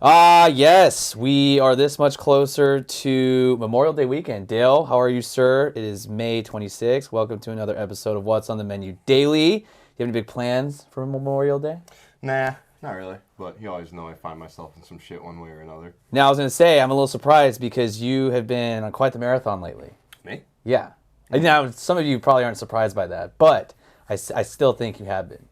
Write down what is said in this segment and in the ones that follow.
Yes, we are this much closer to Memorial Day weekend. Dale, how are you, sir? It is May 26th. Welcome to another episode of What's on the Menu Daily. Do you have any big plans for Memorial Day? Nah, not really. But you always know I find myself in some shit one way or another. Now, I was going to say, I'm a little surprised because you have been on quite the marathon lately. Me? Yeah. Now, some of you probably aren't surprised by that, but I still think you have been.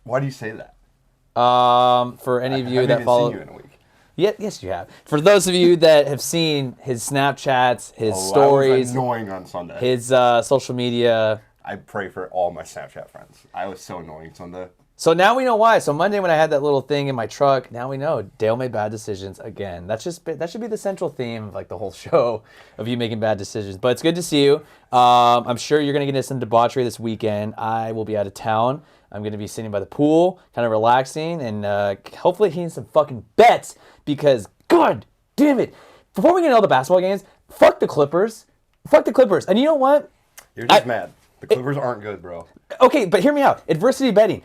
Why do you say that? For any of you I that haven't follow... seen you in a week. Yeah, yes, you have. For those of you that have seen his Snapchats, his I was stories, annoying on Sunday. his social media. I pray for all my Snapchat friends. I was so annoying Sunday. So now we know why. So Monday when I had that little thing in my truck, now we know Dale made bad decisions again. That should be the central theme of like the whole show of you making bad decisions. But it's good to see you. I'm sure you're gonna get into some debauchery this weekend. I will be out of town. I'm going to be sitting by the pool, kind of relaxing, and hopefully hitting some fucking bets because, God damn it. Before we get into all the basketball games, fuck the Clippers. Fuck the Clippers. And you know what? You're just mad. The Clippers aren't good, bro. Okay, but hear me out. Adversity betting.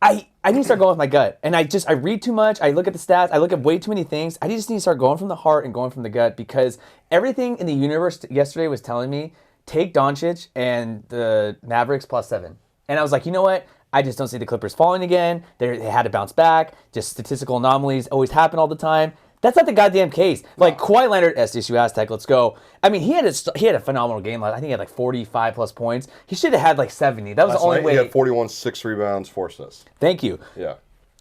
I need to start going with my gut. And I read too much. I look at the stats. I look at way too many things. I just need to start going from the heart and going from the gut because everything in the universe yesterday was telling me, take Doncic and the Mavericks +7. And I was like, you know what? I just don't see the Clippers falling again. They had to bounce back. Just statistical anomalies always happen all the time. That's not the goddamn case. Like Kawhi Leonard, SDSU Aztec, let's go. I mean, he had a phenomenal game. I think he had like 45 plus points. He should have had like 70. That was the only way. He had 41, 6 rebounds, 4 assists. Thank you. Yeah.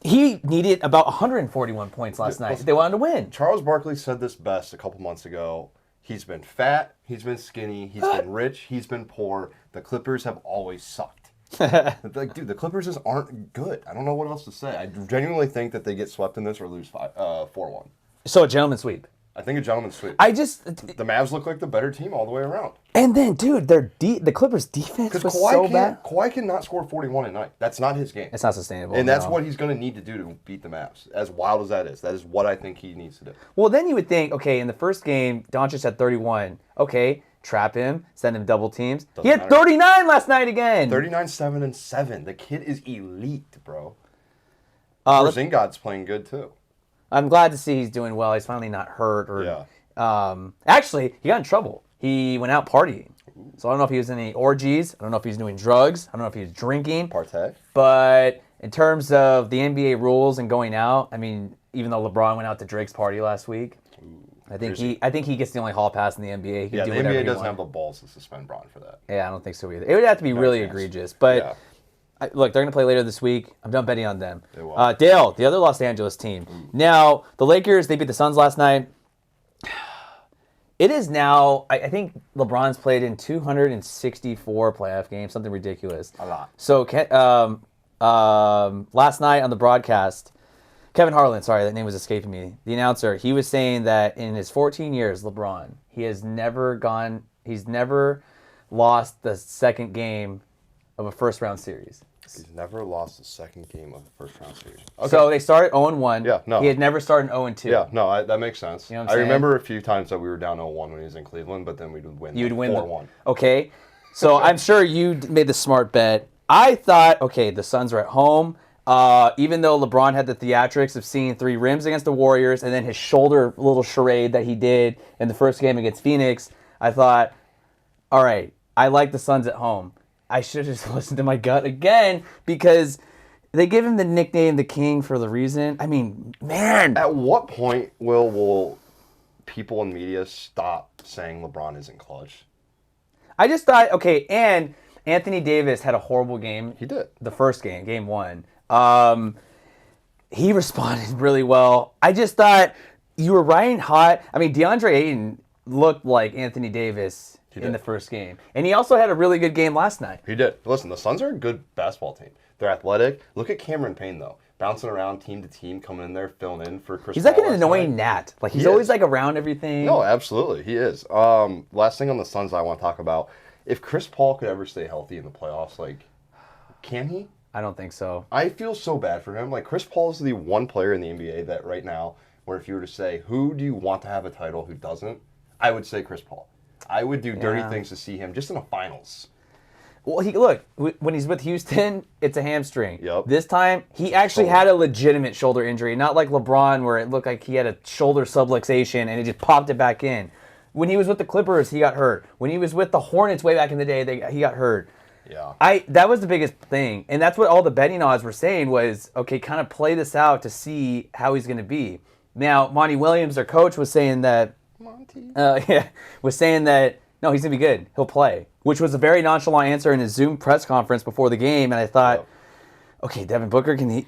He needed about 141 points last night if they wanted to win. Charles Barkley said this best a couple months ago. He's been fat, he's been skinny, he's been rich, he's been poor. The Clippers have always sucked. Like, dude, the Clippers just aren't good. I don't know what else to say. I genuinely think that they get swept in this or lose 4-1. So a gentleman's sweep. I think a gentleman's sweep. The Mavs look like the better team all the way around. And then, dude, the Clippers' defense was so bad. Kawhi cannot score 41 a night. That's not his game. It's not sustainable. And that's what he's going to need to do to beat the Mavs. As wild as that is what I think he needs to do. Well, then you would think, okay, in the first game, Doncic had 31. Okay, trap him, send him double teams. He had 39 last night again. 39, 7, and 7. The kid is elite, bro. Porzingis playing good too. I'm glad to see he's doing well. He's finally not hurt. Actually, he got in trouble. He went out partying. So I don't know if he was in any orgies. I don't know if he was doing drugs. I don't know if he was drinking. Partay. But in terms of the NBA rules and going out, I mean, even though LeBron went out to Drake's party last week, I think he gets the only hall pass in the NBA. The NBA doesn't have the balls to suspend Bron for that. Yeah, I don't think so either. It would have to be really egregious. But look, they're going to play later this week. I'm done betting on them. They will. Dale, the other Los Angeles team. Now, the Lakers, they beat the Suns last night. It is now, I think LeBron's played in 264 playoff games, something ridiculous. A lot. So last night on the broadcast, Kevin Harlan, sorry, that name was escaping me. The announcer, he was saying that in his 14 years, LeBron, he's never lost the second game of a first-round series. He's never lost the second game of a first-round series. Okay. So they started 0-1. Yeah, no. He had never started 0-2. Yeah, no, that makes sense. You know what I'm saying? I remember a few times that we were down 0-1 when he was in Cleveland, but then we'd win 4-1. Okay, so I'm sure you made the smart bet. I thought, okay, the Suns are at home. Even though LeBron had the theatrics of seeing 3 rims against the Warriors and then his shoulder little charade that he did in the first game against Phoenix, I thought, all right, I like the Suns at home. I should have just listened to my gut again because they give him the nickname the King for the reason. I mean, man. At what point will people in media stop saying LeBron isn't clutch? I just thought, okay, and Anthony Davis had a horrible game. He did. The first game, game 1. He responded really well. I just thought you were riding hot. I mean, DeAndre Ayton looked like Anthony Davis in the first game. And he also had a really good game last night. He did. Listen, the Suns are a good basketball team. They're athletic. Look at Cameron Payne, though. Bouncing around team to team, coming in there, filling in for Chris He's Paul like an annoying gnat. Like, he's always like around everything. No, absolutely. He is. Last thing on the Suns I want to talk about. If Chris Paul could ever stay healthy in the playoffs, like, can he? I don't think so. I feel so bad for him. Like, Chris Paul is the one player in the NBA that right now, where if you were to say, who do you want to have a title, who doesn't? I would say Chris Paul. I would do dirty things to see him just in the finals. Well, look, when he's with Houston, it's a hamstring. Yep. This time, he actually Shoulder. had a legitimate shoulder injury, not like LeBron where it looked like he had a shoulder subluxation and he just popped it back in. When he was with the Clippers, he got hurt. When he was with the Hornets way back in the day, he got hurt. Yeah. That was the biggest thing, and that's what all the betting odds were saying was, okay, kind of play this out to see how he's going to be. Now, Monty Williams, their coach, was saying that, was saying that no, he's going to be good. He'll play, which was a very nonchalant answer in his Zoom press conference before the game, and I thought, okay, Devin Booker, can he?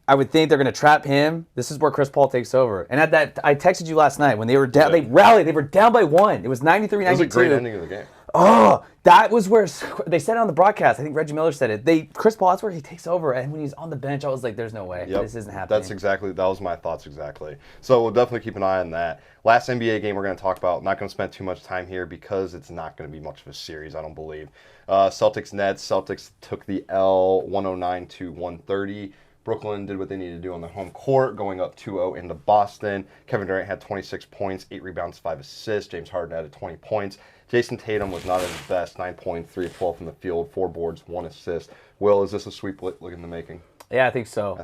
I would think they're going to trap him. This is where Chris Paul takes over. And at that, I texted you last night when they were down. They rallied. They were down by 1. It was 93-92. It was a great ending of the game. Oh, that was where they said it on the broadcast. I think Reggie Miller said it. Chris Paul, that's where he takes over. And when he's on the bench, I was like, "There's no way this isn't happening." That was my thoughts exactly. So we'll definitely keep an eye on that. Last NBA game we're going to talk about. Not going to spend too much time here because it's not going to be much of a series, I don't believe. Celtics Nets. Celtics took the L 109-130. Brooklyn did what they needed to do on the home court, going up 2-0 into Boston. Kevin Durant had 26 points, 8 rebounds, 5 assists. James Harden added 20 points. Jason Tatum was not at his best, 9 points, 3 of 12 from the field, 4 boards, 1 assist. Will, is this a sweep look in the making? Yeah, I think so.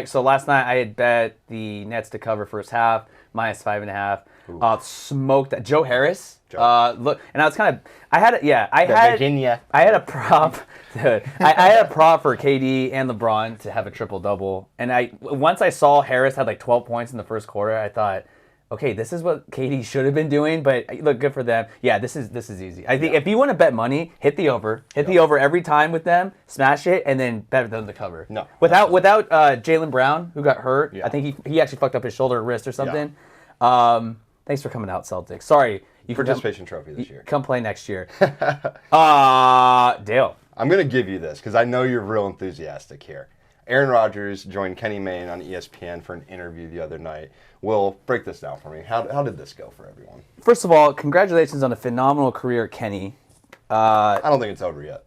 So last night I had bet the Nets to cover first half, -5.5. Smoked that. Joe Harris. Look, and I was kind of, I had a prop. Dude, I had a prop for KD and LeBron to have a triple double, and once I saw Harris had like 12 points in the first quarter, I thought, okay, this is what KD should have been doing. But look, good for them. Yeah, this is easy. I think if you want to bet money, hit the over. Hit the over every time with them, smash it, and then bet them to cover. No, without Jaylen Brown, who got hurt. I think he actually fucked up his shoulder or wrist or something. Thanks for coming out, Celtics. Sorry. Participation trophy this year. Come play next year. Dale. I'm going to give you this because I know you're real enthusiastic here. Aaron Rodgers joined Kenny Mayne on ESPN for an interview the other night. Will, break this down for me. How did this go for everyone? First of all, congratulations on a phenomenal career, Kenny. I don't think it's over yet.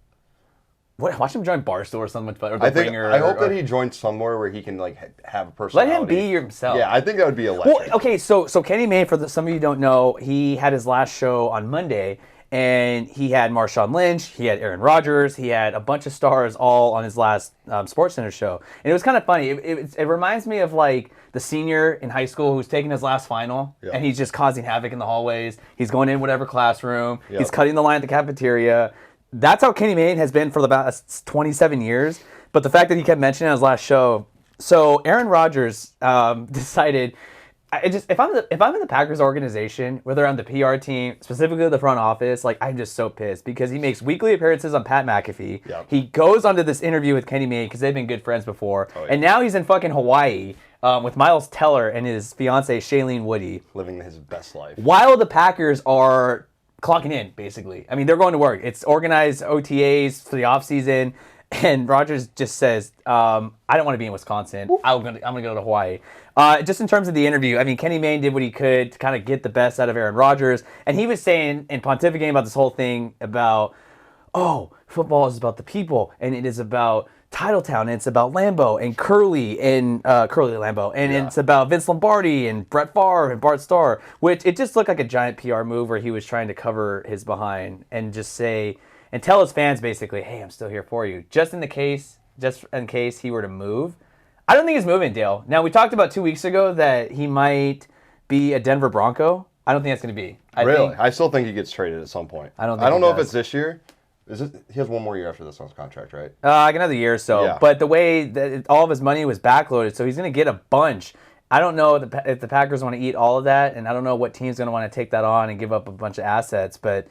Watch him join Barstool or something. Or I hope that he joins somewhere where he can have a personality. Let him be himself. Yeah, I think that would be electric. Well, okay, so Kenny Mayne, some of you who don't know, he had his last show on Monday, and he had Marshawn Lynch, he had Aaron Rodgers, he had a bunch of stars all on his last SportsCenter show. And it was kind of funny. It reminds me of like the senior in high school who's taking his last final, and he's just causing havoc in the hallways. He's going in whatever classroom. He's cutting the line at the cafeteria. That's how Kenny Mayne has been for about 27 years. But the fact that he kept mentioning it on his last show. So Aaron Rodgers decided, if I'm in the Packers organization, whether I'm the PR team, specifically the front office, like I'm just so pissed because he makes weekly appearances on Pat McAfee. Yep. He goes onto this interview with Kenny Mayne because they've been good friends before, and now he's in fucking Hawaii with Miles Teller and his fiancee Shailene Woody, living his best life. While the Packers are clocking in, basically. I mean, they're going to work. It's organized OTAs for the offseason. And Rodgers just says, I don't want to be in Wisconsin. I'm gonna go to Hawaii. Just in terms of the interview, I mean, Kenny Mayne did what he could to kind of get the best out of Aaron Rodgers. And he was saying and pontificating about this whole thing about, football is about the people. And it is about Titletown. And it's about Lambeau and Curly Lambeau. And it's about Vince Lombardi and Brett Favre and Bart Starr. Which it just looked like a giant PR move where he was trying to cover his behind and just say... And tell his fans basically, hey, I'm still here for you. Just in case he were to move. I don't think he's moving, Dale. Now, we talked about 2 weeks ago that he might be a Denver Bronco. I don't think that's going to be. I still think he gets traded at some point. I don't know if it's this year. He has one more year after this on his contract, right? Like another year or so. Yeah. But the way that all of his money was backloaded, so he's going to get a bunch. I don't know if the Packers want to eat all of that, and I don't know what team's going to want to take that on and give up a bunch of assets, but...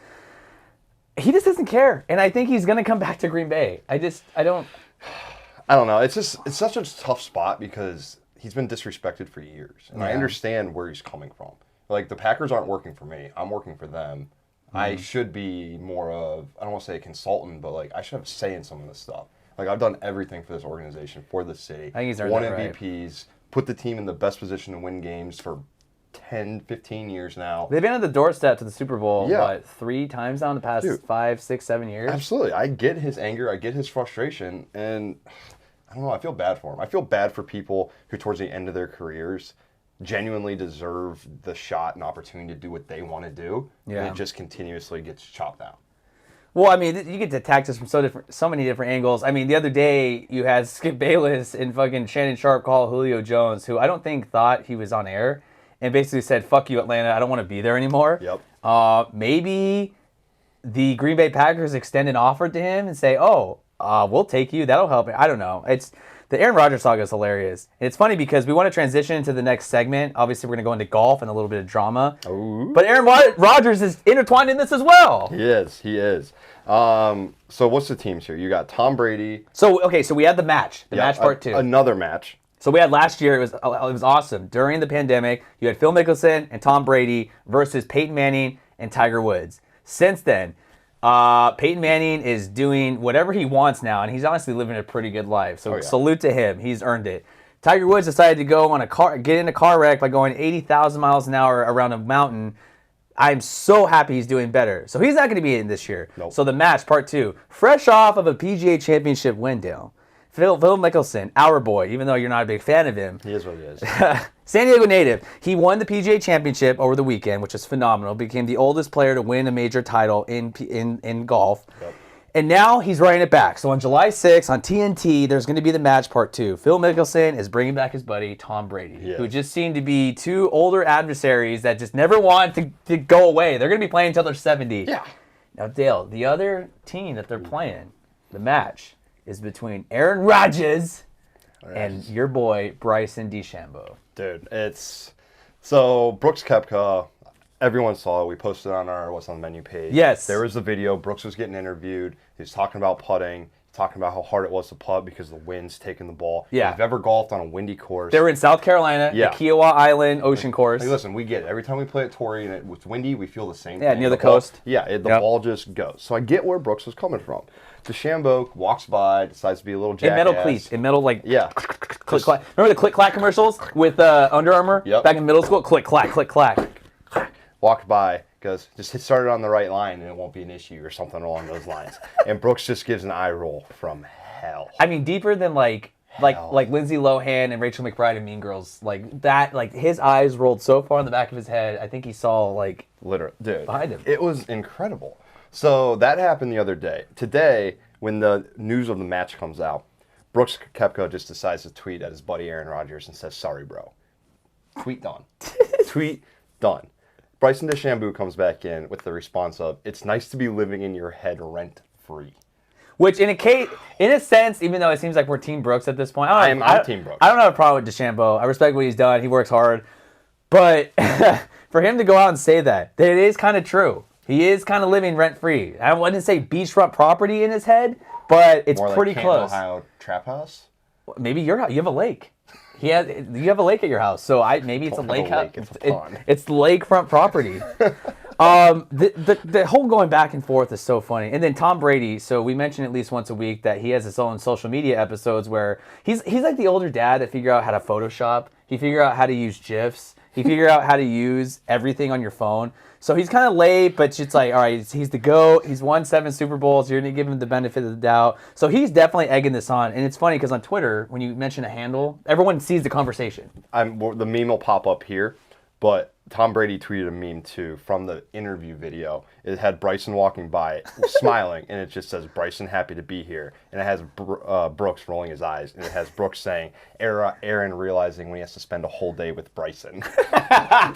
He just doesn't care, and I think he's going to come back to Green Bay. I don't know. It's such a tough spot because he's been disrespected for years, and I understand where he's coming from. Like, the Packers aren't working for me. I'm working for them. I should be more of, I don't want to say a consultant, but like I should have a say in some of this stuff. Like, I've done everything for this organization, for the city. I think he's earned won that right. MVPs, put the team in the best position to win games for 10, 15 years now. They've been at the doorstep to the Super Bowl, 3 times now in the past 5, 6, 7 years? Absolutely. I get his anger. I get his frustration. And I don't know. I feel bad for him. I feel bad for people who, towards the end of their careers, genuinely deserve the shot and opportunity to do what they want to do. Yeah. And it just continuously gets chopped out. Well, I mean, you get to attack this from so many different angles. I mean, the other day you had Skip Bayless and fucking Shannon Sharp call Julio Jones, who I don't think thought he was on air, and basically said, "Fuck you, Atlanta. I don't want to be there anymore." Yep. Maybe the Green Bay Packers extend an offer to him and say, "Oh, we'll take you. That'll help." I don't know. It's the Aaron Rodgers saga is hilarious. And it's funny because we want to transition into the next segment. Obviously, we're going to go into golf and a little bit of drama. Ooh. But Aaron Rodgers is intertwined in this as well. He is. He is. So what's the teams here? You got Tom Brady. So we had the match, match part 2. Another match. So we had last year. It was awesome. During the pandemic, you had Phil Mickelson and Tom Brady versus Peyton Manning and Tiger Woods. Since then, Peyton Manning is doing whatever he wants now, and he's honestly living a pretty good life. So salute to him. He's earned it. Tiger Woods decided to go on get in a car wreck by going 80,000 miles an hour around a mountain. I'm so happy he's doing better. So he's not going to be in this year. Nope. So the match, part 2, fresh off of a PGA Championship win, Dale. Phil Mickelson, our boy, even though you're not a big fan of him. He is what he is. San Diego native. He won the PGA Championship over the weekend, which is phenomenal. Became the oldest player to win a major title in golf. Yep. And now he's running it back. So on July 6th on TNT, there's going to be the match part 2. Phil Mickelson is bringing back his buddy Tom Brady, who just seemed to be two older adversaries that just never want to go away. They're going to be playing until they're 70. Yeah. Now, Dale, the other team that they're playing, the match, is between Aaron Rodgers and your boy Bryson DeChambeau. Dude, it's so Brooks Koepka. Everyone saw it. We posted on our What's on the Menu page. Yes. There was the video. Brooks was getting interviewed. He was talking about putting, talking about how hard it was to putt because the wind's taking the ball. Yeah. If you've ever golfed on a windy course. They were in South Carolina, the Kiowa Island Ocean Course. Hey, listen, we get it. Every time we play at Torrey and it's windy, we feel the same Yeah, thing. near the ball, coast. Yeah, the ball just goes. So I get where Brooks was coming from. DeChambeau walks by, decides to be a little jackass. In metal cleats. In metal, like, Yeah. click, clack. Remember the click, clack commercials with Under Armour? Yep. Back in middle school? Click, clack, click, clack. Walked by, goes, just hit started on the right line and it won't be an issue or something along those lines. And Brooks just gives an eye roll from hell. I mean, deeper than like Lindsay Lohan and Rachel McBride in Mean Girls. Like that, like his eyes rolled so far in the back of his head. I think he saw like Literally, dude, behind him. It was incredible. So that happened the other day. Today, when the news of the match comes out, Brooks Koepka just decides to tweet at his buddy Aaron Rodgers and says, "Sorry, bro." Tweet done. Tweet done. Bryson DeChambeau comes back in with the response of, "It's nice to be living in your head rent free." Which in a sense, even though it seems like we're Team Brooks at this point, I'm Team Brooks. I don't have a problem with DeChambeau. I respect what he's done. He works hard. But for him to go out and say that it is kind of true. He is kind of living rent free. I wouldn't say beachfront property in his head, but it's More pretty like Canton, close. Ohio trap house. Maybe you have a lake. You have a lake at your house, so maybe it's a lake house. It's a pond. It's lakefront property. The whole going back and forth is so funny. And then Tom Brady. So we mentioned at least once a week that he has his own social media episodes where he's like the older dad that figure out how to Photoshop. He figure out how to use GIFs. He figure out how to use everything on your phone. So he's kind of late, but it's like, all right, he's the GOAT. He's won 7 Super Bowls. You're going to give him the benefit of the doubt. So he's definitely egging this on. And it's funny because on Twitter, when you mention a handle, everyone sees the conversation. The meme will pop up here, but Tom Brady tweeted a meme too from the interview video. It had Bryson walking by, smiling, and it just says, "Bryson, happy to be here." And it has Brooks rolling his eyes, and it has Brooks saying, "Aaron realizing when he has to spend a whole day with Bryson."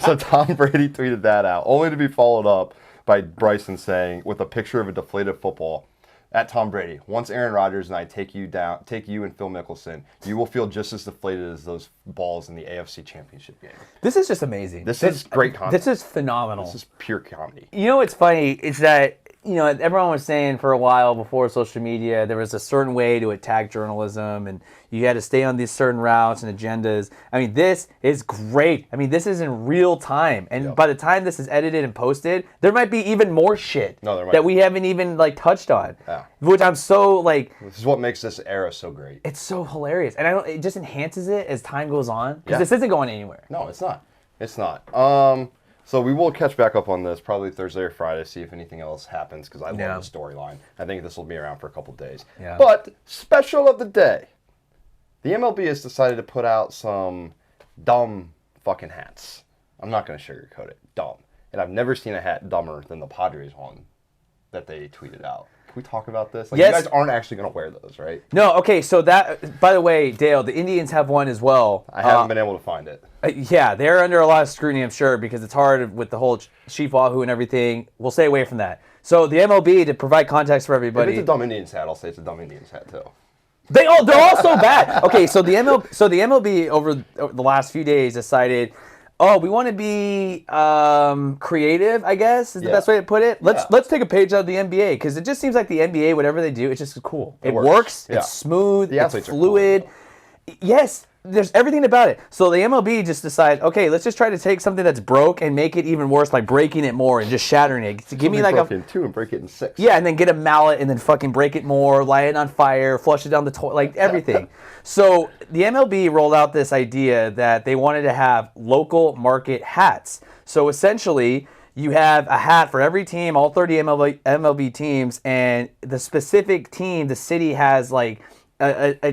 So Tom Brady tweeted that out, only to be followed up by Bryson saying, with a picture of a deflated football, at Tom Brady, "Once Aaron Rodgers and I take you and Phil Mickelson, you will feel just as deflated as those balls in the AFC Championship game." This is just amazing. This is great content. This is phenomenal. This is pure comedy. You know what's funny is that, everyone was saying for a while before social media, there was a certain way to attack journalism and you had to stay on these certain routes and agendas. I mean, this is great. I mean, this is in real time. And by the time this is edited and posted, there might be even more shit that we haven't even touched on. Yeah. Which I'm so This is what makes this era so great. it's so hilarious. And it just enhances it as time goes on. Because this isn't going anywhere. No, it's not. It's not. So we will catch back up on this probably Thursday or Friday, see if anything else happens, because I love the storyline. I think this will be around for a couple days. Yeah. But special of the day, the MLB has decided to put out some dumb fucking hats. I'm not going to sugarcoat it. Dumb. And I've never seen a hat dumber than the Padres one that they tweeted out. Can we talk about this? Like, Yes. You guys aren't actually going to wear those, right? No, okay, so that, by the way, Dale, the Indians have one as well. I haven't been able to find it. Yeah, they're under a lot of scrutiny, I'm sure, because it's hard with the whole Chief Wahoo and everything. We'll stay away from that. So the MLB, to provide context for If everybody, it's a dumb Indians hat, I'll say it's a dumb Indians hat too. they're all so bad. Okay, so the MLB over the last few days decided, oh, we want to be creative, I guess is the best way to put it. Let's take a page out of the NBA, because it just seems like the NBA, whatever they do, it's just cool. It works. Yeah. It's smooth. The It's athletes are cool. fluid. Yes, there's everything about it. So the MLB just decided, okay, let's just try to take something that's broke and make it even worse by breaking it more and just shattering it. Give me like break it in 2 and break it in 6. yeah, and then get a mallet and then fucking break it more, light it on fire, flush it down the toilet, like everything. So the MLB rolled out this idea that they wanted to have local market hats. So essentially, you have a hat for every team, all 30 MLB teams, and the specific team, the city has like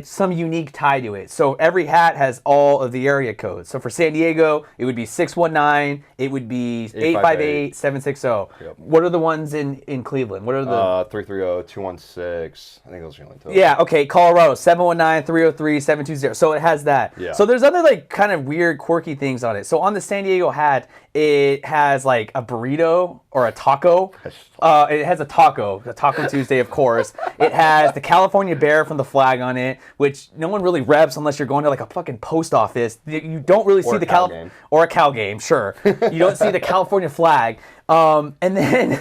some unique tie to it. So every hat has all of the area codes. So for San Diego, it would be 619, it would be 858, 760. Yep. What are the ones in Cleveland? What are the 330, 216. I think those are the only two. Yeah, okay, Colorado, 719, 303, 720. So it has that. Yeah. So there's other like kind of weird, quirky things on it. So on the San Diego hat, it has like a burrito or a taco. It has a Taco Tuesday, of course. It has the California bear from the flag on it, which no one really reps unless you're going to like a fucking post office. You don't really see a the cow game. or a cow game, sure. You don't see the California flag. And then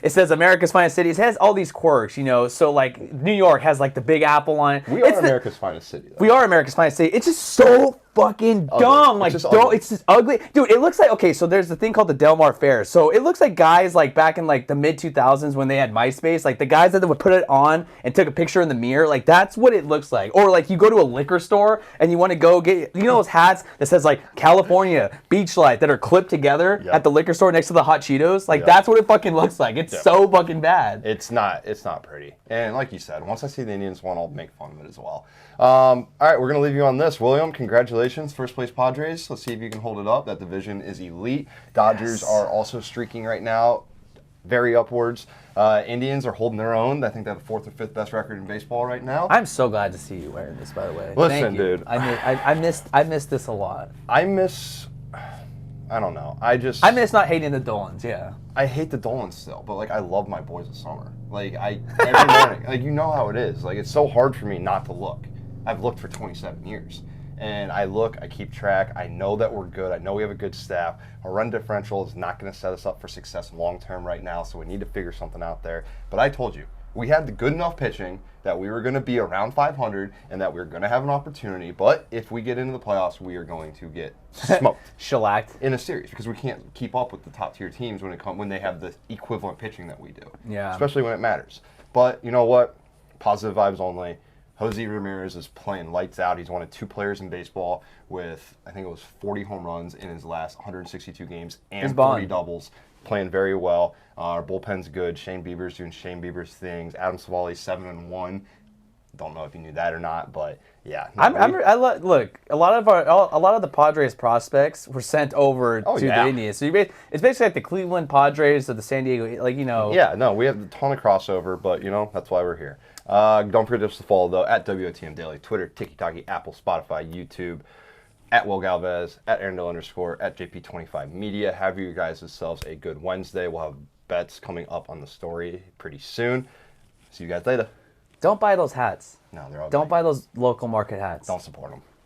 it says America's Finest City. It has all these quirks, you know. So like New York has like the Big Apple on it. We are America's finest city, though. We are America's Finest City. It's just so fucking dumb. Like, it's just ugly. Dude, it looks like, okay, so there's the thing called the Del Mar Fair. So it looks like guys like back in like the mid 2000s when they had MySpace, like the guys that would put it on and took a picture in the mirror, like that's what it looks like. Or like you go to a liquor store and you want to go get, you know those hats that says like California Beach Light that are clipped together at the liquor store next to the hot Cheetos? Like that's what it fucking looks like. It's so fucking bad. It's not pretty. And like you said, once I see the Indians one, I'll make fun of it as well. All right, we're going to leave you on this. William, congratulations. First place Padres. Let's see if you can hold it up. That division is elite. Dodgers are also streaking right now, very upwards. Indians are holding their own. I think they have the 4th or 5th best record in baseball right now. I'm so glad to see you wearing this, by the way. Listen, Thank you. dude. I missed this a lot. I don't know. I miss not hating the Dolans, yeah. I hate the Dolans still, but like I love my boys of summer. Like every morning, like you know how it is. Like it's so hard for me not to look. I've looked for 27 years. And I keep track. I know that we're good. I know we have a good staff. Our run differential is not going to set us up for success long term right now, so we need to figure something out there. But I told you, we had the good enough pitching that we were going to be around 500 and that we were going to have an opportunity. But if we get into the playoffs, we are going to get smoked. Shellacked. In a series, because we can't keep up with the top tier teams when they have the equivalent pitching that we do. Yeah. Especially when it matters. But you know what? Positive vibes only. Jose Ramirez is playing lights out. He's one of 2 players in baseball with, I think it was 40 home runs in his last 162 games and 40 doubles. Playing very well. Our bullpen's good. Shane Bieber's doing Shane Bieber's things. Adam Savali's 7-1. Don't know if you knew that or not, but yeah. Look, a lot of the Padres prospects were sent over to the Indians. So it's basically like the Cleveland Padres or the San Diego, like, you know. Yeah, no, we have a ton of crossover, but you know that's why we're here. Don't forget to follow though at WOTM Daily, Twitter, TikTok, Apple, Spotify, YouTube, at Will Galvez, at Arendelle_, at JP25 Media. Have you guys yourselves a good Wednesday. We'll have bets coming up on the story pretty soon. See you guys later. Don't buy those hats. No, they're all Don't buy those local market hats. Don't support them.